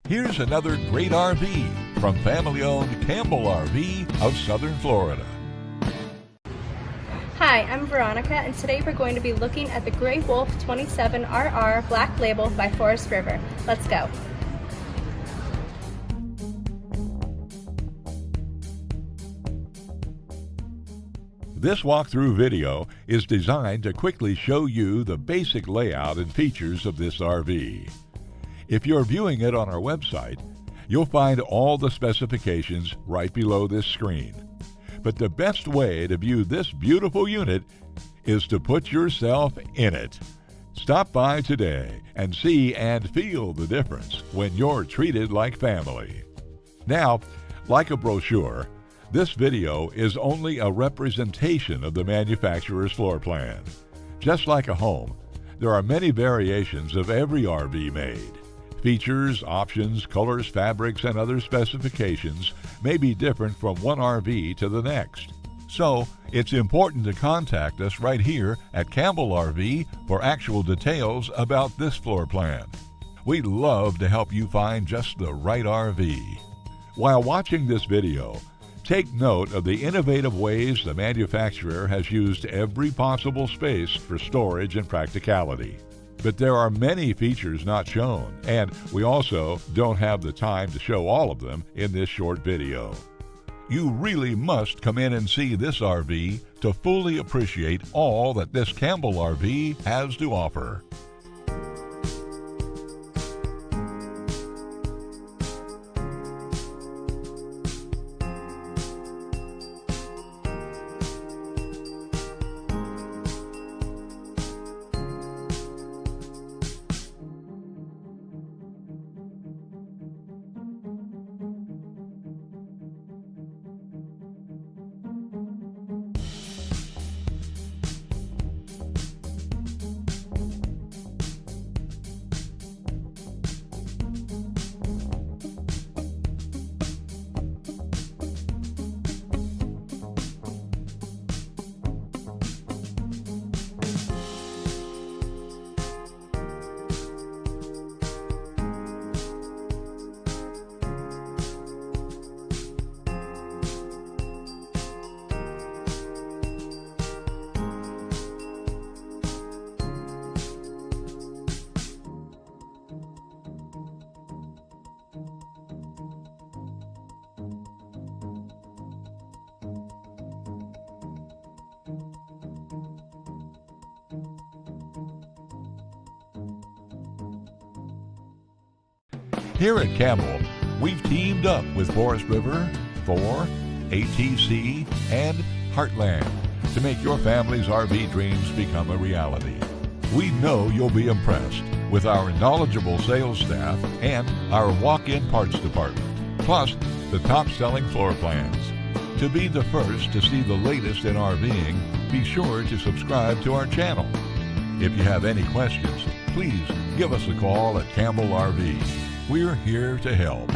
Here's another great RV from family-owned Campbell RV of Southern Florida. Hi, I'm Veronica, and today we're going to be looking at the Label-27RR Black Label by Forest River. Let's go. This walkthrough video is designed to quickly show you the basic layout and features of this RV. If you're viewing it on our website, you'll find all the specifications right below this screen. But the best way to view this beautiful unit is to put yourself in it. Stop by today and see and feel the difference when you're treated like family. Now, like a brochure, this video is only a representation of the manufacturer's floor plan. Just like a home, there are many variations of every RV made. Features, options, colors, fabrics, and other specifications may be different from one RV to the next. So, it's important to contact us right here at Campbell RV for actual details about this floor plan. We'd love to help you find just the right RV. While watching this video, take note of the innovative ways the manufacturer has used every possible space for storage and practicality. But there are many features not shown, and we also don't have the time to show all of them in this short video. You really must come in and see this RV to fully appreciate all that this Campbell RV has to offer. Here at Campbell, we've teamed up with Forest River, Thor, ATC, and Heartland to make your family's RV dreams become a reality. We know you'll be impressed with our knowledgeable sales staff and our walk-in parts department, plus the top-selling floor plans. To be the first to see the latest in RVing, be sure to subscribe to our channel. If you have any questions, please give us a call at Campbell RV. We're here to help.